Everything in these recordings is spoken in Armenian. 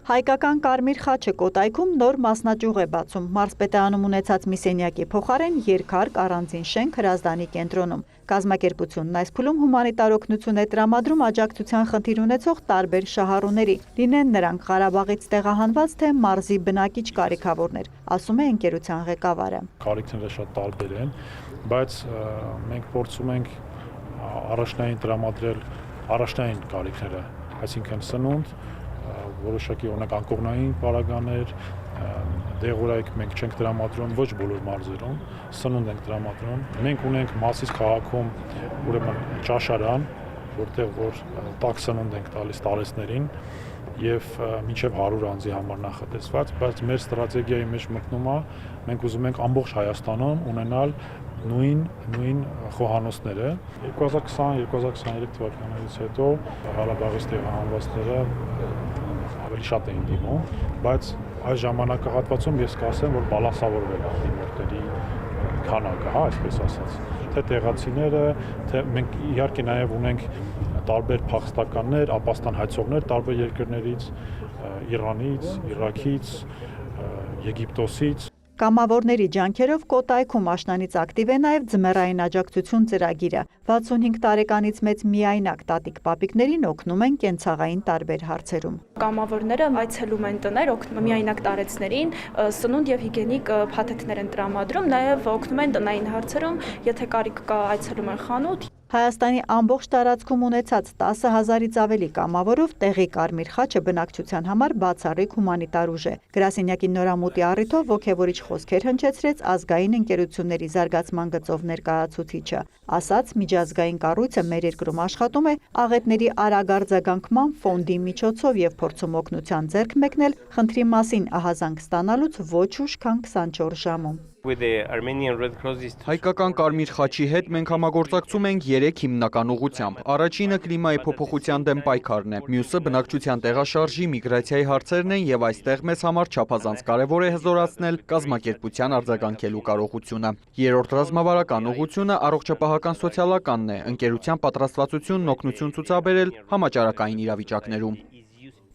Հայկական Կարմիր խաչը Կոտայքում նոր մասնաճյուղ է բացում։ Մարզպետարանում ունեցած մի սենյակի փոխարեն երկհարկ առանձին շենք հրազդանի կենտրոնում։ Կազմակերպությունն այս փուլում հումանիտար օգնություն է տրամադրում աջակցության խնդիր ունեցող տարբեր շահառուների, լինեն նրանք Ղարաբաղից տեղահանված, թե մարզի բնակիչ կարիքավորներ, ասում է ընկերության ղեկավարը։ Կարիքները շատ տարբեր են, բայց մենք փորձում ենք առաջնային տրամադրել առաջնային կարիքները, այսինքն սնունդ, որոշակի օրինակ անկողնային պարագաներ, դեղորայք մենք չենք տրամադրում ոչ բոլոր մարզերում, սնունդ ենք տրամադրում։ Մենք ունենք Մասիս քաղաքում ուրեմն ճաշարան, որտեղ որ տաք սնունդ ենք տալիս տարեցներին եւ մինչեւ 100 անձի համար նախատեսված, բայց մեր ստրատեգիայի մեջ մտնում է, մենք ուզում ենք ամբողջ Հայաստանում ունենալ նույն խոհանոցները 2020-2023 թվականներից հետո Ղարաբաղից տեղահանվածները ավելի շատ էին դիմում, բայց այս ժամանակահատվածում ես կասեմ, որ բալանսավորվել է դիմորդների քանակը, այսպես ասած, թե տեղացիները, թե մենք իհարկե նաև ունենք տարբեր փախստականներ, ապաստան հայցողներ տարբեր երկրներից, Իրանից, Իրաքից, Եգիպտոսից։ Կամավորների ջանքերով Կոտայքում աշնանից ակտիվ է նաև ձմեռային աջակցություն ծրագիրը։ 65 տարեկանից մեծ միայնակ տատիկ-պապիկներին օգնում են կենցաղային տարբեր հարցերում։ Կամավորները այցելում են տներ, օգնում միայնակ տարեցներին, սնունդ եւ հիգիենիկ փաթեթներ են տրամադրում, նաև օգնում են տնային հարցերում, եթե կարիք կա այցելում են խանութ։ Հայաստանի ամբողջ տարածքում ունեցած 10,000-ից ավելի կամավորով տեղի Կարմիր խաչը բնակչության համար բացառիկ հումանիտար ուժ է։ Գրասենյակի նորամուտի առիթով ոգևորիչ խոսքեր հնչեցրեց ազգային ընկերությունների զարգացման գծով ներկայացուցիչը։ Ասաց, միջազգային կառույցը մեր երկրում աշխատում է աղետների արագ արձագանքման ֆոնդի միջոցով եւ փորձում օգնության ձեռք մեկնել խնդրի մասին ահազանգ ստանալուց ոչ ուշ, քան 24 ժամում։ Հայկական Կարմիր խաչի հետ մենք համագործակցում ենք 3 հիմնական ուղղությամբ։ Առաջինը կլիմայի փոփոխության դեմ պայքարն է, մյուսը բնակչության տեղաշարժի, միգրացիայի հարցերն են եւ այստեղ մեզ համար չափազանց կարեւոր է հզորացնել կազմակերպության արձագանքելու կարողությունը։ Երրորդ ռազմավարական ուղղությունը առողջապահական սոցիալականն է, ընկերության պատրաստվածությունն օգնություն ցուցաբերել համաճարակային իրավիճակներում։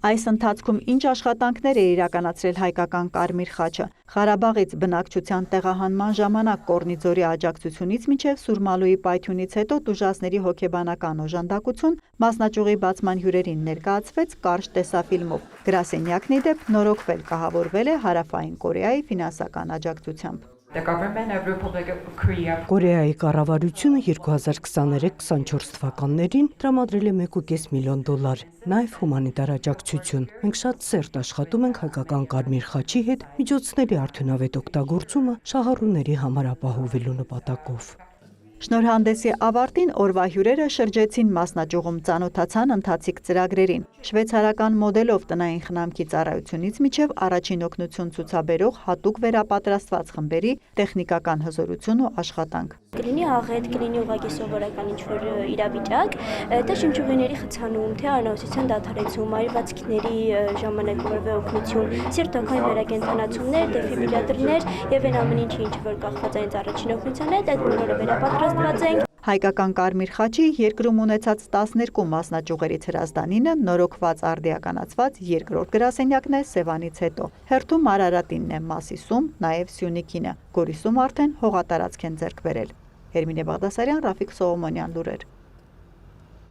Այս ընթացքում ինչ աշխատանքներ է իրականացրել Հայկական Կարմիր խաչը։ Ղարաբաղից բնակչության տեղահանման ժամանակ Կորնիձորի աջակցությունից մինչև Սուրմալուի պայթյունից հետո տուժածների հոգեբանական օժանդակություն մասնաճյուղի բացման հյուրերին ներկայացվեց կարճ տեսաֆիլմով։ Գրասենյակն ի դեպ նորոգվել կահավորվել է Հարավային Կորեայի ֆինանսական աջակցությամբ։ Կորեայի կառավարությունը 2023-24 թվականներին տրամադրել է $1.5 միլիոն, նաև հումանիտար աջակցություն։ Մենք շատ սերտ աշխատում ենք Հայկական Կարմիր խաչի հետ միջոցների արդյունավետ օգտագործումը շահառուների համար ապահովելու նպատակով։ Շնորհանդեսի ավարտին օրվա հյուրերը շրջեցին մասնաճյուղում, ծանոթացան ընթացիկ ծրագրերին։ Շվեյցարական մոդելով տնային խնամքի ծառայությունից մինչև առաջին օգնություն ցուցաբերող հատուկ վերապատրաստված խմբերի տեխնիկական հզորություն ու աշխատանք։ Կլինի աղետ, կլինի ուղղակի սովորական ինչ-որ իրավիճակ, թե շնչուղիների խցանում, թե անհոսության դադարեցում, այրվածքների ժամանակ որևէ օգնություն, սիրտօքային վերակենդանացումներ, դեֆիբրիլյատորներ եւ այն ամեն ինչը, ինչ որ կախված այն առաջին օգնության հետ, այդ բոլորը վերապատրաստված ենք։ Հայկական Կարմիր խաչի երկրում ունեցած 12 մասնաճյուղերից հրազդանինը նորոգված արդիականացված երկրորդ գրասենյակն է Սևանից հետո։ Հերթում Արարատինն է, Մասիսում, նաև Սյունիքինը, Գորիսում արդեն հողատարածք են ձեռք բերել։ Հերմինե Բաղդասարյան, Ռաֆիկ Սողոմոնյան, լուրեր։